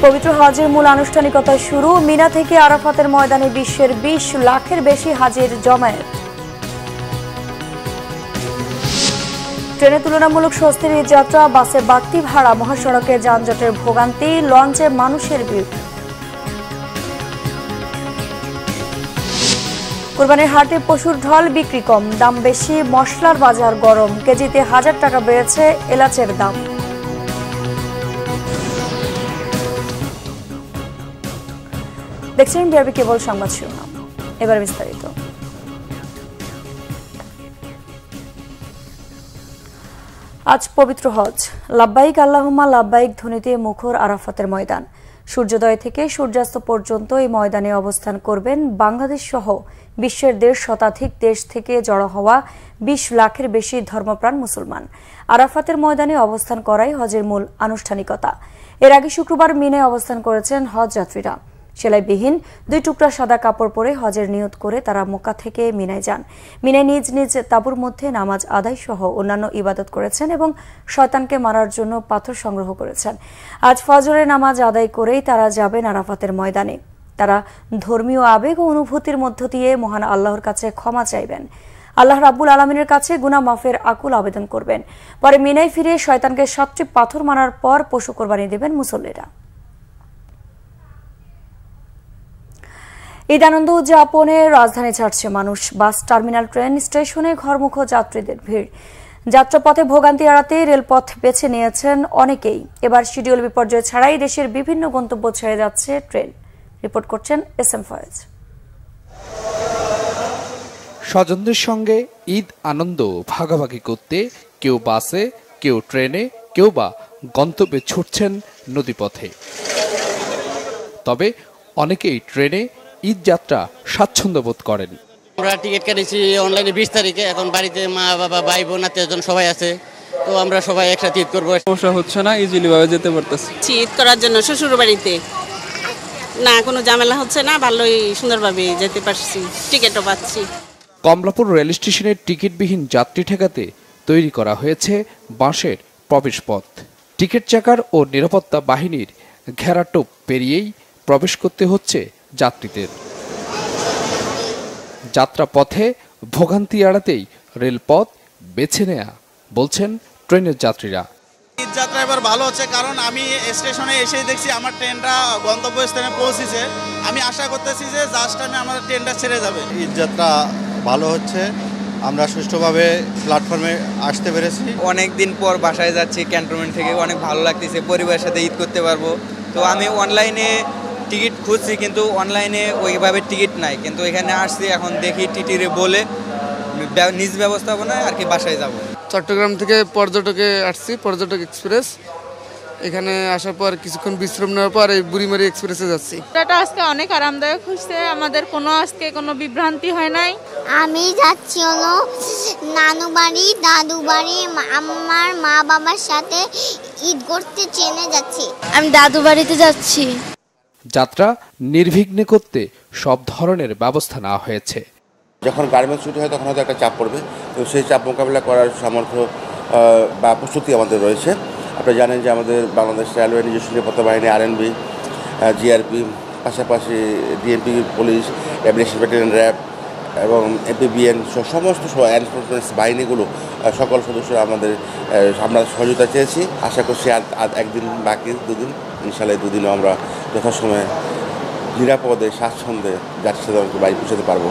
পবিত্র হজের মূল আনুষ্ঠানিকতা শুরু। মিনা থেকে আরাফাতের ময়দানে বিশ্বের 20 লাখের বেশি হাজির জমায়েত। ট্রেনে তুলনামূলক স্বস্তির যাত্রা, বাসে বাড়তি ভাড়া, মহাসড়কে যানজটের ভোগান্তি, লঞ্চে মানুষের ভিড়। কোরবানির হাটে পশুর ঢল, বিক্রি কম, দাম বেশি, মশলার বাজার গরম, কেজিতে 1000 টাকা বেড়েছে এলাচের দাম। দেখছেন বিআরবি কেবল সংবাদ শিরোনাম, এবার বিস্তারিত। আজ পবিত্র হজ। লাব্বাইক আল্লাহুম্মা লাব্বাইক ধ্বনিতে মুখর আরাফাতের ময়দান। সূর্যোদয় থেকে সূর্যাস্ত পর্যন্ত এই ময়দানে অবস্থান করবেন বাংলাদেশ সহ বিশ্বের 1.5 শতাধিক দেশ থেকে জড়ো হওয়া 20 লাখের বেশি ধর্মপ্রাণ মুসলমান। আরাফাতের ময়দানে অবস্থান করাই হজের মূল আনুষ্ঠানিকতা। এর আগে শুক্রবার মিনায় অবস্থান করেছেন হজ যাত্রীরা। সেলাইবিহীন 2 টুকরা সাদা কাপড় পরে হজের নিয়ত করে তারা মক্কা থেকে মিনায় যান। মিনায় নিজ নিজ তাঁবুর মধ্যে নামাজ আদায় সহ অন্যান্য ইবাদত করেছেন এবং শয়তানকে মারার জন্য পাথর সংগ্রহ করেছেন। আজ ফজরের নামাজ আদায় করেই তারা যাবেন আরাফাতের ময়দানে। তারা ধর্মীয় আবেগ ও অনুভূতির মধ্য দিয়ে মহান আল্লাহর কাছে ক্ষমা চাইবেন। আল্লাহ রাব্বুল আলামিনের কাছে গুনাহ মাফের আকুল আবেদন করবেন। পরে মিনায় ফিরে শয়তানকে 7টি পাথর মারার পর পশু কোরবানি দেবেন মুসল্লিরা। ঈদ আনন্দ উদযাপনে রাজধানী ছাড়ছে মানুষ। বাস টার্মিনাল, ট্রেন স্টেশনে ঘরমুখো যাত্রীদের ভিড়। যাত্রাপথে ভোগান্তি এড়াতে রেলপথ বেছে নিয়েছেন অনেকেই। এবার শিডিউল বিপর্যয় ছাড়াই দেশের বিভিন্ন গন্তব্য ছেড়ে যাচ্ছে ট্রেন। রিপোর্ট করছেন এসএম ফয়েজ। স্বজনদের সঙ্গে ঈদ আনন্দ ভাগাভাগি করতে কেউ বাসে, কেউ ট্রেনে, কেউ বা গন্তব্যে ছুটছেন নদীপথে। তবে অনেকেই ট্রেনে ঈদ যাত্রা স্বাচ্ছন্দ্য বোধ করেন। আমরা টিকিট কেটেছি অনলাইনে 20 তারিখে। এখন বাড়িতে মা বাবা ভাই বোন আত্মীয়স্বজন সবাই আছে, তো আমরা সবাই একসাথে ঈদ করবো। সমস্যা হচ্ছে না, ইজিলি ভাবে যেতে পারতেছি ঈদ করার জন্য শ্বশুর বাড়িতে। না কোনো ঝামেলা হচ্ছে না, ভালোই সুন্দরভাবে যেতে পারছি, টিকিটও পাচ্ছি। কমলাপুর রেল স্টেশনের টিকিটবিহীন যাত্রী ঠেকাতে তৈরি করা হয়েছে বাঁশের প্রবেশপথ। টিকিট চেকার ও নিরাপত্তা বাহিনীর ঘেরাটোপ পেরিয়েই প্রবেশ করতে হচ্ছে যাত্রীদের। যাত্রাপথে ভোগান্তি এড়াতেই রেলপথ বেছে নেয়া বলছেন ট্রেনের যাত্রীরা। ঈদ যাত্রা এবার ভালো হচ্ছে, কারণ আমি স্টেশনে এসেই দেখছি আমার ট্রেনটা গন্তব্যস্থানে পৌঁছেছে। আমি আশা করতেছি যে জাস্ট টাইমে আমাদের ট্রেনটা ছেড়ে যাবে। ঈদ যাত্রা ভালো হচ্ছে, আমরা সুষ্ঠুভাবে প্ল্যাটফর্মে আসতে পেরেছি। অনেক দিন পর বাসায় যাচ্ছি ক্যান্টনমেন্ট থেকে, অনেক ভালো লাগতেছে, পরিবারের সাথে ঈদ করতে পারবো। তো আমি অনলাইনে টিকিট খুঁজছি, কিন্তু অনলাইনে ওইভাবে টিকিট নাই, কিন্তু এখানে আসছি, এখন দেখি টিটিরে বলে নিজ ব্যবস্থাপনায় আর কি বাসায় যাব। চট্টগ্রাম থেকে পর্যটকে আসছি, পর্যটক এক্সপ্রেস। এখানে আসার পর কিছুক্ষণ বিশ্রাম নেওয়ার পর এই বুড়িমারি এক্সপ্রেসে যাচ্ছি। এটা আজকে অনেক আরামদায়ক হচ্ছে, আমাদের আজকে কোনো বিভ্রান্তি হয় নাই। আমি যাচ্ছি হলো নানু বাড়ি, দাদু বাড়ি, আমার মা বাবার সাথে ঈদ করতে ট্রেনে যাচ্ছি। আমি দাদু বাড়িতে যাচ্ছি। যাত্রা নির্বিঘ্নে করতে সব ধরনের ব্যবস্থা নেওয়া হয়েছে। যখন গার্মেন্টস ছুটি হয় তখন হয়তো একটা চাপ পড়বে, তো সেই চাপ মোকাবিলা করার সামর্থ্য বা প্রস্তুতি আমাদের রয়েছে। আপনারা জানেন যে আমাদের বাংলাদেশ রেলওয়ে নিজস্ব নিরাপত্তা বাহিনী, আরএনবি, জিআরপি, পাশাপাশি DMP, police, aviation battalion, RAB এবং এপিবিএন সমস্ত এনফোর্সমেন্ট বাহিনীগুলো সকল সদস্যরা আমরা সহযোগিতা চেয়েছি। আশা করছি আর একদিন বাকি, 2 দিন, ইনশাআল্লাহ 2 দিনও আমরা যথাসময়ে নিরাপদে স্বাচ্ছন্দ্যে যাত্রী সাধারণকে বাড়ি পৌঁছাতে পারবো।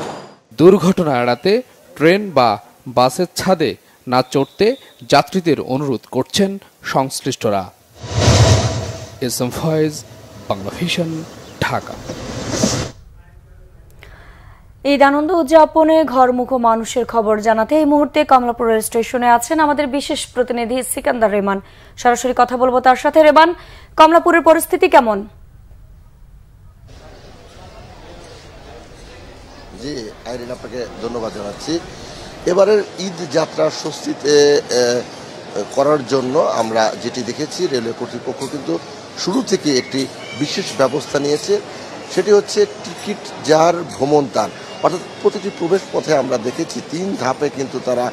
দুর্ঘটনা এড়াতে ট্রেন বা বাসের ছাদে না চড়তে যাত্রীদের অনুরোধ করছেন সংশ্লিষ্টরা। SM Foyez, Bangla Vision, Dhaka. ঈদ আনন্দ উদযাপনে ঘরমুখো মানুষের খবর জানাতে এই মুহূর্তে কমলাপুর রেল স্টেশনে আছেন আমাদের বিশেষ প্রতিনিধি সিকান্দার রেমান। সরাসরি কথা বলবো তার সাথে। রেমান, কমলাপুরের পরিস্থিতি কেমন? জি আইরিন, আপনাকে ধন্যবাদ জানাচ্ছি। এবারের ঈদ যাত্রা স্বস্তিতে করার জন্য আমরা যেটি দেখেছি, রেলওয়ে কর্তৃপক্ষ কিন্তু শুরু থেকে একটি বিশেষ ব্যবস্থা নিয়েছে। সেটি হচ্ছে টিকিট যার ভ্রমণ তার, অর্থাৎ প্রতিটি প্রবেশ পথে আমরা দেখেছি 3 ধাপে কিন্তু তারা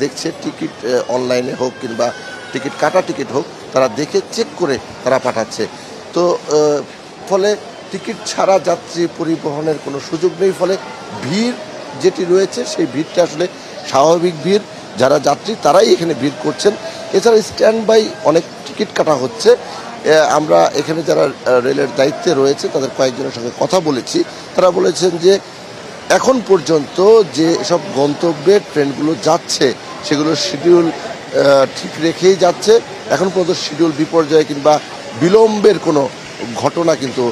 দেখছে, টিকিট অনলাইনে হোক কিংবা টিকিট কাটা টিকিট হোক, তারা দেখে চেক করে তারা পাঠাচ্ছে। তো ফলে টিকিট ছাড়া যাত্রী পরিবহনের কোনো সুযোগ নেই, ফলে ভিড় যেটি রয়েছে সেই ভিড়টা আসলে স্বাভাবিক ভিড়, যারা যাত্রী তারাই এখানে ভিড় করছেন। এছাড়া স্ট্যান্ড বাই অনেক টিকিট কাটা হচ্ছে। আমরা এখানে যারা রেলের দায়িত্বে রয়েছে তাদের কয়েকজনের সঙ্গে কথা বলেছি, তারা বলেছেন যে এখন পর্যন্ত যে সব গন্তব্যে ট্রেনগুলো যাচ্ছে সেগুলো শিডিউল ঠিক রেখেই যাচ্ছে, এখন পর্যন্ত শিডিউল বিপর্যয় কিংবা বিলম্বের কোনো ঘটনা কিন্তু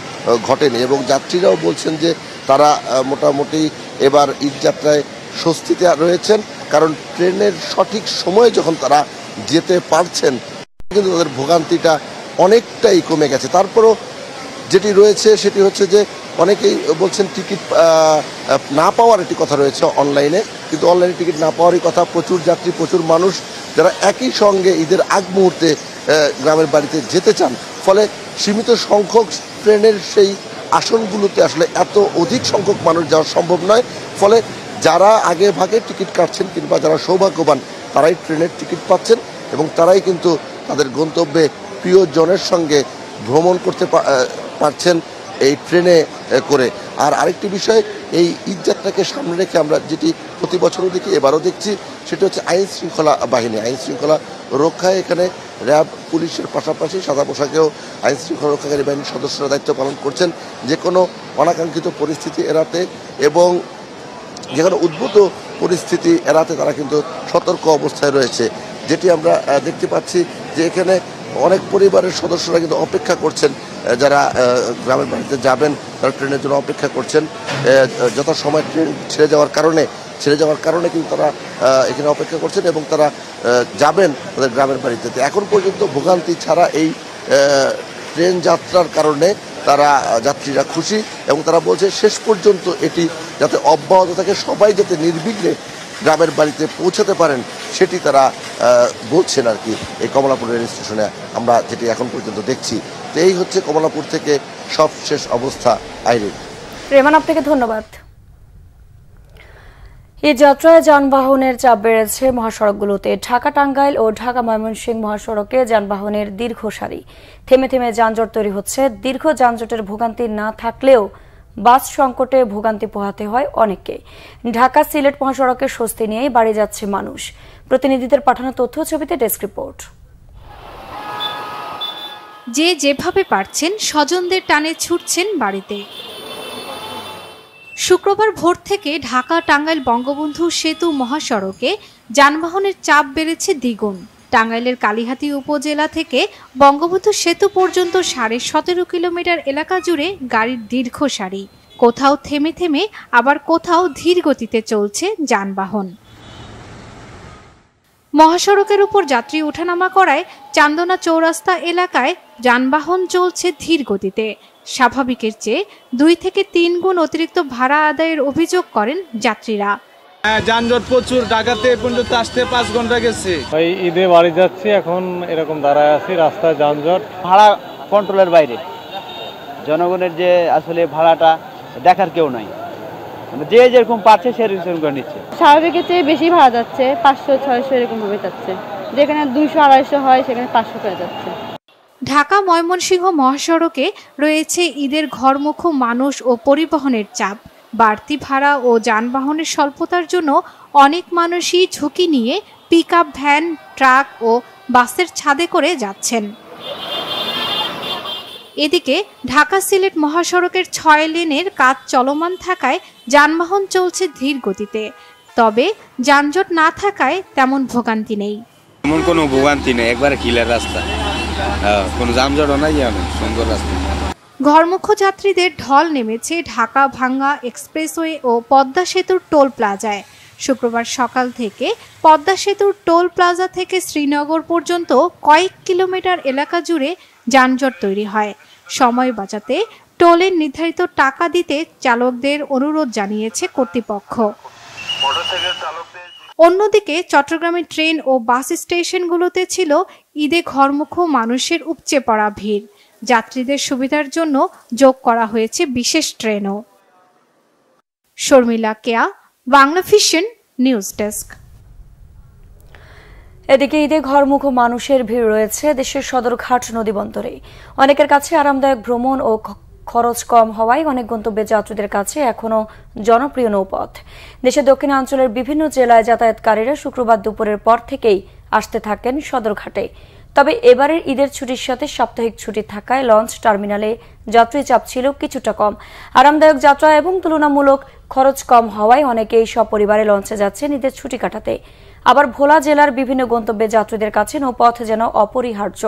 ঘটেনি। এবং যাত্রীরাও বলছেন যে তারা মোটামুটি এবার ঈদ যাত্রায় স্বস্তিতে রয়েছেন, কারণ ট্রেনের সঠিক সময়ে যখন তারা যেতে পারছেন কিন্তু তাদের ভোগান্তিটা অনেকটাই কমে গেছে। তারপরও যেটি রয়েছে সেটি হচ্ছে যে অনেকেই বলছেন টিকিট না পাওয়ার একটি কথা রয়েছে অনলাইনে, কিন্তু অনলাইনে টিকিট না পাওয়ারই কথা। প্রচুর যাত্রী, প্রচুর মানুষ যারা একই সঙ্গে ঈদের আগ মুহূর্তে গ্রামের বাড়িতে যেতে চান, ফলে সীমিত সংখ্যক ট্রেনের সেই আসনগুলোতে আসলে এত অধিক সংখ্যক মানুষ যাওয়া সম্ভব নয়। ফলে যারা আগে ভাগে টিকিট কাটছেন কিংবা যারা সৌভাগ্যবান তারাই ট্রেনের টিকিট পাচ্ছেন এবং তারাই কিন্তু তাদের গন্তব্যে প্রিয়জনের সঙ্গে ভ্রমণ করতে পারছেন এই ট্রেনে করে। আর আরেকটি বিষয়, এই ঈদ যাত্রাকে সামনে রেখে আমরা যেটি প্রতি বছরও দেখি এবারও দেখছি, সেটা হচ্ছে আইন শৃঙ্খলা বাহিনী। আইন শৃঙ্খলা রক্ষায় এখানে র্যাব, পুলিশের পাশাপাশি সাদা পোশাকেও আইন শৃঙ্খলা রক্ষাকারী বাহিনীর সদস্যরা দায়িত্ব পালন করছেন যে কোনো অনাকাঙ্ক্ষিত পরিস্থিতি এড়াতে এবং যেখানে উদ্ভূত পরিস্থিতি এড়াতে তারা কিন্তু সতর্ক অবস্থায় রয়েছে। যেটি আমরা দেখতে পাচ্ছি যে এখানে অনেক পরিবারের সদস্যরা কিন্তু অপেক্ষা করছেন, যারা গ্রামের বাড়িতে যাবেন তারা ট্রেনের জন্য অপেক্ষা করছেন। যথাসময় ট্রেন ছেড়ে যাওয়ার কারণে কিন্তু তারা এখানে অপেক্ষা করছেন এবং তারা যাবেন তাদের গ্রামের বাড়িতে। এখন পর্যন্ত ভোগান্তি ছাড়া এই ট্রেন যাত্রার কারণে তারা যাত্রীরা খুশি এবং তারা বলছে শেষ পর্যন্ত এটি যাতে অব্যাহত থাকে, সবাই যাতে নির্বিঘ্নে গ্রামের বাড়িতে পৌঁছাতে পারেন সেটি তারা বলছেন আর কি। এই কমলাপুর রেল স্টেশনে আমরা যেটি এখন পর্যন্ত দেখছি, তো এই হচ্ছে কমলাপুর থেকে সবশেষ অবস্থা। আইরিন, রেমান, আপনাকে ধন্যবাদ। এই যাত্রায় যানবাহনের চাপ বেড়েছে মহাসড়কগুলোতে। ঢাকা টাঙ্গাইল ও ঢাকা ময়মনসিংহ মহাসড়কে যানবাহনের দীর্ঘ সারি, থেমে থেমে যানজট তৈরি হচ্ছে। দীর্ঘ যানজটের ভোগান্তি না থাকলেও বাস সংকটে ভোগান্তি পোহাতে হয় অনেককে। ঢাকা সিলেট মহাসড়কে স্বস্তি নিয়েই বাড়ি যাচ্ছে মানুষ। প্রতিনিধিদের পাঠানো তথ্য ছবিতে ডেস্ক রিপোর্ট। যে যেভাবে পারছেন স্বজনদের টানে ছুটছেন বাড়িতে। শুক্রবার ভোর থেকে ঢাকা টাঙ্গাইল বঙ্গবন্ধু সেতু মহাসড়কে যানবাহনের চাপ বেড়েছে দ্বিগুণ। টাঙ্গাইলের কালিহাতী উপজেলা থেকে বঙ্গবন্ধু সেতু পর্যন্ত 17.5 কিলোমিটার এলাকা জুড়ে গাড়ির দীর্ঘ সারি। কোথাও থেমে থেমে আবার কোথাও ধীর গতিতে চলছে যানবাহন। মহাসড়কের উপর যাত্রী ওঠানামা করায় চান্দনা চৌরাস্তা এলাকায় যানবাহন চলছে ধীর গতিতে। স্বাভাবিকের চেয়ে 2 থেকে 3 গুণ অতিরিক্ত ভাড়া আদায়ের অভিযোগ করেন যাত্রীরা। যানজট প্রচুর, ঢাকাতে পর্যন্ত আসতে 5 ঘন্টা গেছে। ভাই ঈদে বাড়ি যাচ্ছি, এখন এরকম দাঁড়ায় আছি, রাস্তায় যানজট, ভাড়া কন্ট্রোলের বাইরে। জনগণের যে আসলে ভাড়াটা দেখার কেউ নাই, যে যেরকম পাচ্ছে সেরকম করে নিচ্ছে। স্বাভাবিকের চেয়ে বেশি ভাড়া যাচ্ছে, 500-600 এরকম ভাবে যাচ্ছে। যেখানে 200-250 হয় সেখানে 500 করে যাচ্ছে। ঢাকা ময়মনসিংহ মহাসড়কে রয়েছে ঈদের ঘরমুখো মানুষ ও পরিবহনের চাপ। বাড়তি ভাড়া ও যানবাহনের স্বল্পতার জন্য অনেক মানুষই ঝুঁকি নিয়ে পিকআপ ভ্যান, ট্রাক ও বাসের ছাদে করে যাচ্ছেন। এদিকে ঢাকা সিলেট মহাসড়কের 6 লেনের কাজ চলমান থাকায় যানবাহন চলছে ধীর গতিতে। তবে যানজট না থাকায় তেমন ভোগান্তি নেই। এমন কোনো ভোগান্তি নেই, একবারে ক্লিয়ার রাস্তা, কোনো যানজটও নাই, সুন্দর রাস্তা। ঘরমুখো যাত্রীদের ঢল নেমেছে ঢাকা ভাঙ্গা এক্সপ্রেসওয়ে ও পদ্মা সেতুর টোল প্লাজায়। শুক্রবার সকাল থেকে পদ্মা সেতুর টোল প্লাজা থেকে শ্রীনগর পর্যন্ত কয়েক কিলোমিটার এলাকা জুড়ে যানজট তৈরি হয়। সময় বাঁচাতে টোলের নির্ধারিত টাকা দিতে চালকদের অনুরোধ জানিয়েছে কর্তৃপক্ষ। অন্যদিকে চট্টগ্রামের ট্রেন ও বাস স্টেশনগুলোতে ছিল ঈদে ঘরমুখো মানুষের উপচে পড়া ভিড়। যাত্রীদের সুবিধার জন্য যোগ করা হয়েছে বিশেষ ট্রেনও। শর্মিলা কেয়া, বাংলা ভিশন নিউজ ডেস্ক। এদিকে ঈদে ঘরমুখো মানুষের ভিড় রয়েছে দেশের সদরঘাট নদীবন্দরে। অনেকের কাছে আরামদায়ক ভ্রমণ ও খরচ কম হওয়ায় অনেক গন্তব্যে যাত্রীদের কাছে এখনো জনপ্রিয় নৌপথ। দেশের দক্ষিণাঞ্চলের বিভিন্ন জেলায় যাতায়াতকারীরা শুক্রবার দুপুরের পর থেকেই আসতে থাকেন সদরঘাটে। তবে এবারের ঈদের ছুটির সাথে সাপ্তাহিক ছুটি থাকায় লঞ্চ টার্মিনালে যাত্রী চাপ ছিল কিছুটা কম। আরামদায়ক যাত্রা এবং তুলনামূলক খরচ কম হওয়ায় অনেকেই সপরিবারে লঞ্চে যাচ্ছেন ঈদের ছুটি কাটাতে। আবার ভোলা জেলার বিভিন্ন গন্তব্যে যাত্রীদের কাছে নৌপথ যেন অপরিহার্য।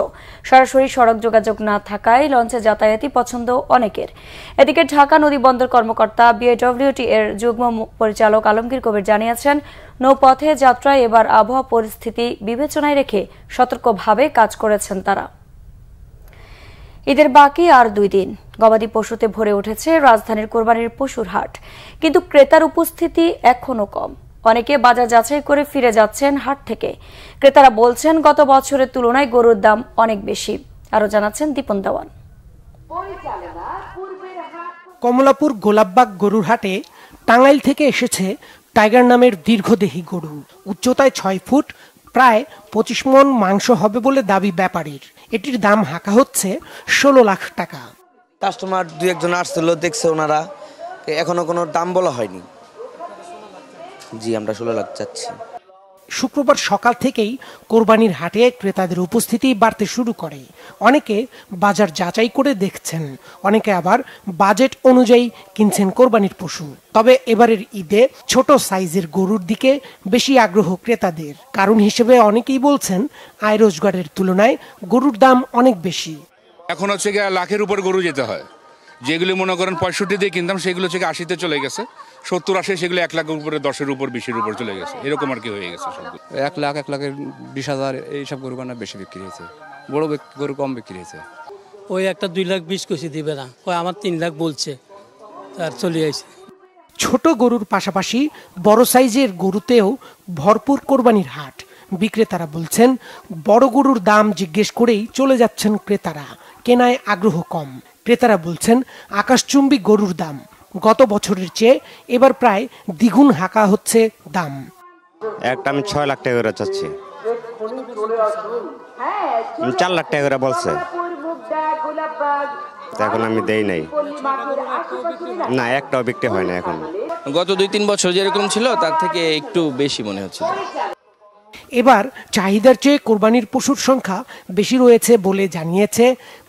সরাসরি সড়ক যোগাযোগ না থাকায় লঞ্চে যাতায়াতই পছন্দ অনেকের। এদিকে ঢাকা নদী বন্দর কর্মকর্তা বিএডব্লিউটি এর যুগ্ম পরিচালক আলমগীর কবির জানিয়েছেন, নৌপথে যাত্রায় এবার আবহাওয়া পরিস্থিতি বিবেচনায় রেখে সতর্কভাবে কাজ করেছেন তারা। ঈদের বাকি আর 2 দিন। গবাদি পশুতে ভরে উঠেছে রাজধানীর কোরবানির পশুর হাট, কিন্তু ক্রেতার উপস্থিতি এখনো কম। অনেকে বাজার যাচাই করে ফিরে যাচ্ছেন হাট থেকে। ক্রেতারা বলছেন গত বছরের তুলনায় গরুর দাম অনেক বেশি। আরো জানাচ্ছেন দীপন দেওয়ান। কমলাপুর গোলাপবাগ গরুর হাটে টাঙ্গাইল থেকে এসেছে টাইগার নামের দীর্ঘদেহী গরু। উচ্চতায় 6 ফুট, প্রায় 25 মণ মাংস হবে বলে দাবি ব্যাপারীর। এটির দাম হাঁকা হচ্ছে 16 লাখ টাকা। কাস্টমার 2-1 আসছিল, দেখছে ওনারা, এখনো কোনো দাম বলা হয়নি। জি, আমরা 16 লাখ চাচ্ছি। শুক্রবার সকাল থেকেই কোরবানির হাটে ক্রেতাদের উপস্থিতি বাড়তে শুরু করে। অনেকে বাজার যাচাই করে দেখছেন, অনেকে আবার বাজেট অনুযায়ী কিনছেন কোরবানির পশু। তবে এবারের ঈদে ছোট সাইজের গরুর দিকে বেশি আগ্রহ ক্রেতাদের। কারণ হিসেবে অনেকেই বলছেন আয় রোজগারের তুলনায় গরুর দাম অনেক বেশি। এখন হচ্ছে লাখের উপর গরু যেতে হয়। যেগুলি মনে করেন 65 দিয়ে কিনতাম সেগুলো হচ্ছে 80-তে চলে গেছে, 70-80 সেগুলো 1 লাখের উপরে, 10-এর উপর, 20-এর উপর চলে গেছে। এরকম আর কি হয়ে গেছে। 1 লাখ 1 লাখের 20,000 এইসব গরু কানা বেশি বিক্রি হয়েছে, বড় গরু কম বিক্রি হয়েছে। ওই একটা 2 লাখ 20 কষি দিবে না, ওই আমার 3 লাখ বলছে, আর চলে আসে। ছোট গরুর পাশাপাশি বড় সাইজের গরুতেও ভরপুর কোরবানির হাট। বিক্রেতারা বলছেন বড় গরুর দাম জিজ্ঞেস করেই চলে যাচ্ছেন ক্রেতারা, কেনায় আগ্রহ কম। ক্রেতারা বলছেন আকাশচুম্বী গরুর দাম গত বছরের চেয়ে এবার প্রায় দ্বিগুণ হাঁকা হচ্ছে দাম। একটা আমি 6 লাখ টাকা করে চাচ্ছি, 4 লাখ টাকা করে বলছে, এখন আমি দেই নাই, না একটাও বিক্রি হয় না এখন। গত 2-3 বছর যেরকম ছিল তার থেকে একটু বেশি মনে হচ্ছে। এবার চাহিদার চেয়ে কোরবানির পশুর সংখ্যা বেশি রয়েছে বলে জানিয়েছে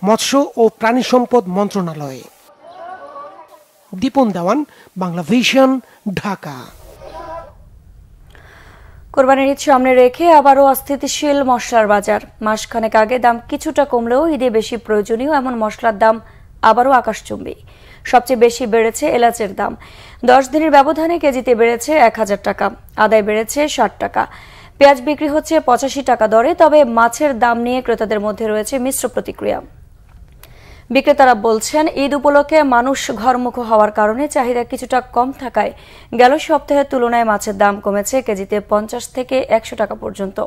মৎস্য ও প্রাণী সম্পদ মন্ত্রণালয়। দীপন দেওয়ান, বাংলা ভিশন, ঢাকা। কোরবানির ঈদ সামনে রেখে আবারও অস্থিতিশীল মশলার বাজার। মাসখানেক আগে দাম কিছুটা কমলেও ঈদে বেশি প্রয়োজনীয় এমন মশলার দাম আবারও আকাশচুম্বী। সবচেয়ে বেশি বেড়েছে এলাচের দাম। 10 দিনের ব্যবধানে কেজিতে বেড়েছে 1000 টাকা, আদায় বেড়েছে 60 টাকা। পেঁয়াজ বিক্রি হচ্ছে 85 টাকা দরে। তবে মাছের দাম নিয়ে ক্রেতাদের মধ্যে রয়েছে মিশ্র প্রতিক্রিয়া। বিক্রেতারা বলছেন ঈদ উপলক্ষে মানুষ ঘরমুখো হওয়ার কারণে চাহিদা কিছুটা কম থাকায় গেল সপ্তাহের তুলনায় মাছের দাম কমেছে কেজিতে 50 থেকে 100 টাকা পর্যন্ত।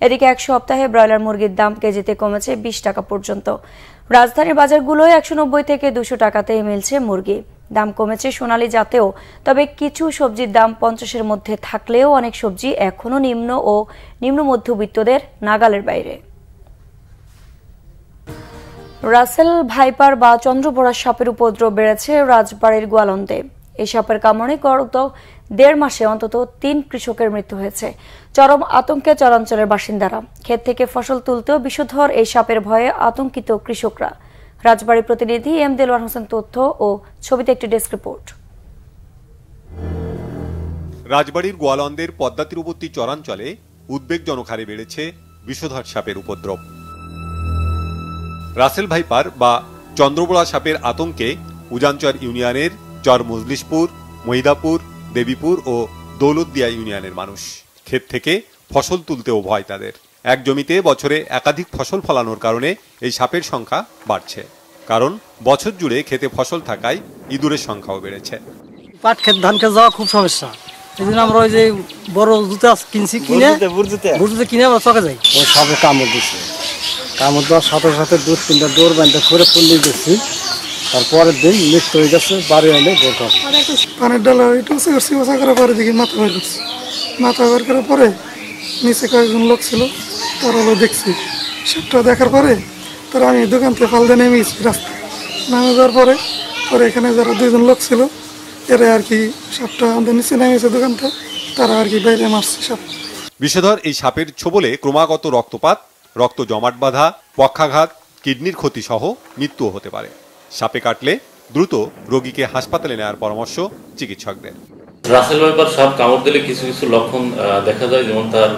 এদিকে এক সপ্তাহে ব্রয়লার মুরগির দাম কেজিতে কমেছে 20 টাকা পর্যন্ত। রাজধানীর বাজারগুলোয় 190 থেকে 200 টাকাতেই মিলছে মুরগি। দাম কমেছে সোনালী জাতেও। তবে কিছু সবজির দাম 50-এর মধ্যে থাকলেও অনেক সবজি এখনো নিম্ন ও নিম্ন মধ্যবিত্তদের নাগালের বাইরে। রাসেল ভাইপার বা চন্দ্রবোড়া সাপের উপদ্রব বেড়েছে রাজবাড়ীর গোয়ালন্দে। এই সাপের কামড়ে গত 1.5 মাসে অন্তত 3 কৃষকের মৃত্যু হয়েছে। চরম আতঙ্কে চরাঞ্চলের বাসিন্দারা। ক্ষেত থেকে ফসল তুলতেও বিষধর এই সাপের ভয়ে আতঙ্কিত কৃষকরা। রাজবাড়ী প্রতিনিধি এম দেলোয়ার হোসেন তথ্য ও ছবিতে একটি ডেস্ক রিপোর্ট। রাজবাড়ীর গোয়ালন্দের পদ্মা তীরবর্তী চরাঞ্চলে উদ্বেগজনক হারে বেড়েছে বিষধর সাপের উপদ্রব। রাসেল ভাইপার বা চন্দ্রবোড়া সাপের আতঙ্কে উজানচর ইউনিয়নের চর মজলিশপুর, মহিদাপুর, দেবীপুর ও দৌলতদিয়া ইউনিয়নের মানুষ। ক্ষেত থেকে ফসল তুলতেও ভয় তাদের। এক জমিতে বছরে একাধিক ফসল ফলানোর কারণে এই সাপের সংখ্যা বাড়ছে। কারণ বছর জুড়ে খেতে ফসল থাকায় ইঁদুরের সংখ্যাও বেড়েছে। পাট ক্ষেত, ধান ক্ষেত যাওয়া খুব সমস্যা। এই জন্য আমরা ওই যে বড় জুতা কিনছি, কিনে আমরা চকে যাই। ওই সাপে কামড় দিচ্ছে, কামড় দেওয়ার সাথে সাথে 2-3টা দৌড় বাঁধতে করে পুল্লি দিচ্ছি। তারপরের দিন মৃত্যু হয়ে গেছে। বাড়ি আইলে বলতে হবে। পানের ডালা একটু উঁচা করছি, উঁচা করার পরে দেখি মাথা বের করছি। মাথা বের করার পরে নিচে কয়েকজন লোক ছিল, তারা দেখছি। সাপটা দেখার পরে তারা আমি দোকান থেকে ফাল দিয়ে নেমে গেছি রাস্তায়। নামে যাওয়ার পরে এখানে যারা 2জন লোক ছিল, এরা আর কি সাপটা আমাদের নিচে নেমেছে দোকানটা, তারা আর কি বাইরে মারছে সাপ। বিষধর এই সাপের ছোবলে ক্রমাগত রক্তপাত, রক্ত জমাট বাঁধা, পক্ষাঘাত, কিডনির ক্ষতি সহ মৃত্যুও হতে পারে। সাপে কাটলে দ্রুত রোগীকে হাসপাতালে নেওয়ার পরামর্শ চিকিৎসকদের। রাসেল ভাইপার সাপ কামড় দিলে কিছু কিছু লক্ষণ দেখা যায়, যেমন তার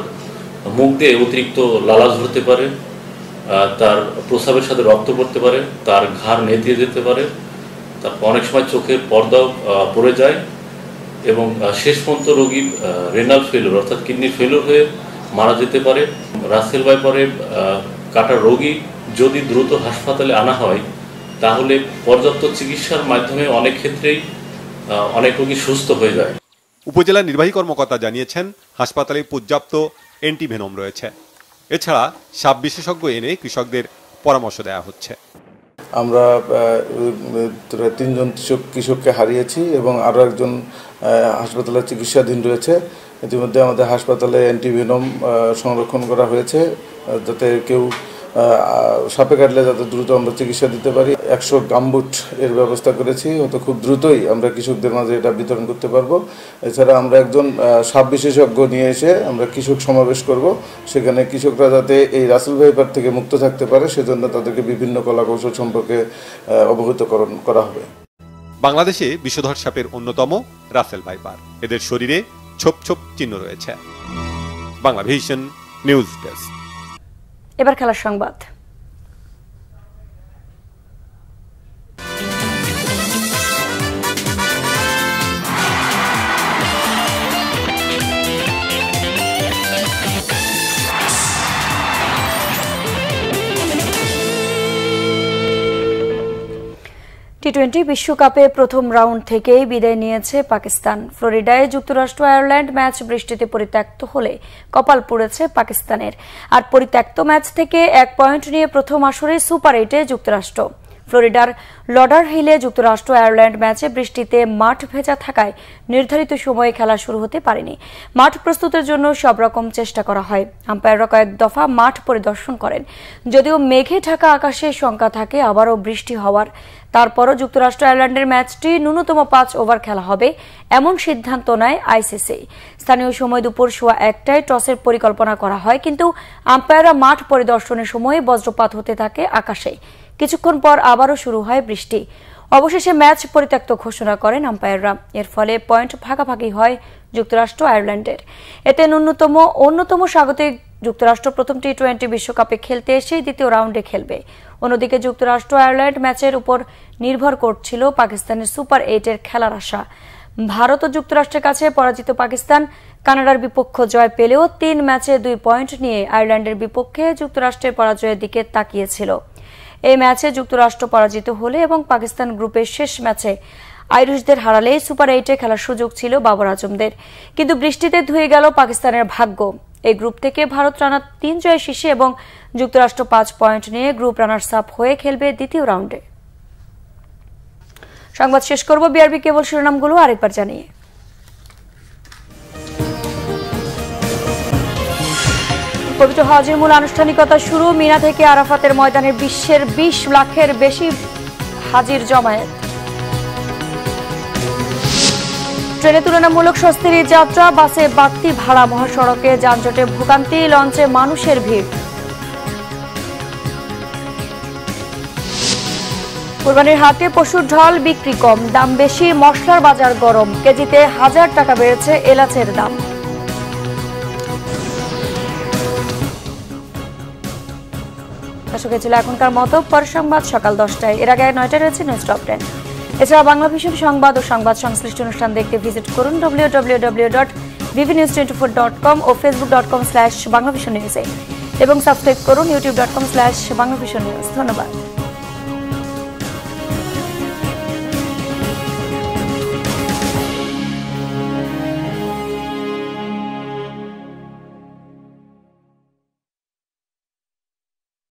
মুখ দিয়ে অতিরিক্ত লালা ঝরতে পারে, তার প্রস্রাবের সাথে রক্ত পড়তে পারে, তার ঘাড় নেতিয়ে যেতে পারে, তারপর অনেক সময় চোখের পর্দাও পড়ে যায় এবং শেষ পর্যন্ত রোগী রেনাল ফেলিওর অর্থাৎ কিডনি ফেলিওর হয়ে মারা যেতে পারে। রাসেল ভাইপারে কাটা রোগী যদি দ্রুত হাসপাতালে আনা হয় তাহলে পর্যাপ্ত চিকিৎসার মাধ্যমে অনেক ক্ষেত্রেই অনেক রোগী সুস্থ হয়ে যায়। উপজেলা নির্বাহী কর্মকর্তা জানিয়েছেন, হাসপাতালে পর্যাপ্ত অ্যান্টিভেনম রয়েছে। এছাড়া সাপ বিশেষজ্ঞ এনে কৃষকদের পরামর্শ দেওয়া হচ্ছে। আমরা 3জন কৃষককে হারিয়েছি এবং আরও একজন হাসপাতালে চিকিৎসাধীন রয়েছে। ইতিমধ্যে আমাদের হাসপাতালে অ্যান্টিভেনম সংরক্ষণ করা হয়েছে, যাতে কেউ সাপে কাটলে যাতে দ্রুত আমরা চিকিৎসা দিতে পারি। 100 গামবুট এর ব্যবস্থা করেছি, হয়তো খুব দ্রুতই আমরা কৃষকদের মাঝে এটা বিতরণ করতে পারবো। এছাড়া আমরা একজন সাপ বিশেষজ্ঞ নিয়ে এসে আমরা কৃষক সমাবেশ করব, সেখানে কৃষকরা যাতে এই রাসেল ভাইপার থেকে মুক্ত থাকতে পারে সেজন্য তাদেরকে বিভিন্ন কলাকৌশল সম্পর্কে অবহিতকরণ করা হবে। বাংলাদেশে বিষধর সাপের অন্যতম রাসেল ভাইপার। এদের শরীরে ছোপ ছোপ চিহ্ন রয়েছে। Bangla vision news desk. এবার খেলার সংবাদ। টি-20 বিশ্বকাপে প্রথম রাউন্ড থেকেই বিদায় নিয়েছে পাকিস্তান। ফ্লোরিডায় যুক্তরাষ্ট্র আয়ারল্যান্ড ম্যাচ বৃষ্টিতে পরিত্যক্ত হলে কপাল পুড়েছে পাকিস্তানের। আর পরিত্যক্ত ম্যাচ থেকে 1 পয়েন্ট নিয়ে প্রথম আসরে সুপার 8-এ যুক্তরাষ্ট্র। ফ্লোরিডার লডার হিলে যুক্তরাষ্ট্র আয়ারল্যান্ড ম্যাচে বৃষ্টিতে মাঠ ভেজা থাকায় নির্ধারিত সময়ে খেলা শুরু হতে পারেনি। মাঠ প্রস্তুতের জন্য সব রকম চেষ্টা করা হয়। আম্পায়াররা কয়েক দফা মাঠ পরিদর্শন করেন। যদিও মেঘে ঢাকা আকাশে শঙ্কা থাকে আবারও বৃষ্টি হওয়ার, তারপরও যুক্তরাষ্ট্র আয়ারল্যান্ডের ম্যাচটি ন্যূনতম 5 ওভার খেলা হবে এমন সিদ্ধান্ত নেয় আইসিসি। স্থানীয় সময় দুপুর 1:15টায় টসের পরিকল্পনা করা হয়, কিন্তু আম্পায়াররা মাঠ পরিদর্শনের সময় বজ্রপাত হতে থাকে আকাশে। কিছুক্ষণ পর আবারও শুরু হয় বৃষ্টি। অবশেষে ম্যাচ পরিত্যক্ত ঘোষণা করেন আম্পায়াররা। এর ফলে পয়েন্ট ভাগাভাগি হয় যুক্তরাষ্ট্র আয়ারল্যান্ডের। এতে অন্যতম স্বাগতিক যুক্তরাষ্ট্র প্রথম টি-20 বিশ্বকাপে খেলতে এসেই দ্বিতীয় রাউন্ডে খেলবে। অন্যদিকে যুক্তরাষ্ট্র আয়ারল্যান্ড ম্যাচের উপর নির্ভর করছিল পাকিস্তানের সুপার 8-এর খেলার আশা। ভারত ও যুক্তরাষ্ট্রের কাছে পরাজিত পাকিস্তান কানাডার বিপক্ষ জয় পেলেও 3 ম্যাচে 2 পয়েন্ট নিয়ে আয়ারল্যান্ডের বিপক্ষে যুক্তরাষ্ট্রের পরাজয়ের দিকে তাকিয়েছিল। এই ম্যাচে যুক্তরাষ্ট্র পরাজিত হলে এবং পাকিস্তান গ্রুপের শেষ ম্যাচে আইরিশদের হারালে সুপার 8-এ খেলার সুযোগ ছিল বাবর আজমদের। কিন্তু বৃষ্টিতে ধুয়ে গেল পাকিস্তানের ভাগ্য। এই গ্রুপ থেকে ভারত টানা 3 জয় শীর্ষে এবং যুক্তরাষ্ট্র 5 পয়েন্ট নিয়ে গ্রুপ রানার্স আপ হয়ে খেলবে দ্বিতীয় রাউন্ডে। সংবাদ শেষ করব বিআরবি কেবল শিরোনামগুলো আরেকবার জানিয়ে। পবিত্র হজের মূল আনুষ্ঠানিকতা শুরু। মিনা থেকে আরাফাতের ময়দানে বিশ্বের 20 লাখের বেশি হাজির জমায়েত। ট্রেনে তুলনামূলক স্বস্তির যাত্রা, বাসে বাড়তি ভাড়া, মহাসড়কে যানজটে ভোগান্তি, লঞ্চে মানুষের ভিড়। কুরবানির হাটে পশুর ঢল, বিক্রি কম, দাম বেশি, মশলার বাজার গরম, কেজিতে 1000 টাকা বেড়েছে এলাচের দাম। দর্শক, ছিল এখনকার মতো। পর সংবাদ সকাল 10টায়, এর আগে 9টায় রয়েছে নিউজ টপ 10। এছাড়া বাংলা ভিশন সংবাদ ও সংবাদ সংশ্লিষ্ট অনুষ্ঠান দেখতে ভিজিট করুন www.vvnews24.com ও facebook.com/banglavisionnews এবং সাবস্ক্রাইব করুন youtube.com/banglavisionnews। ধন্যবাদ।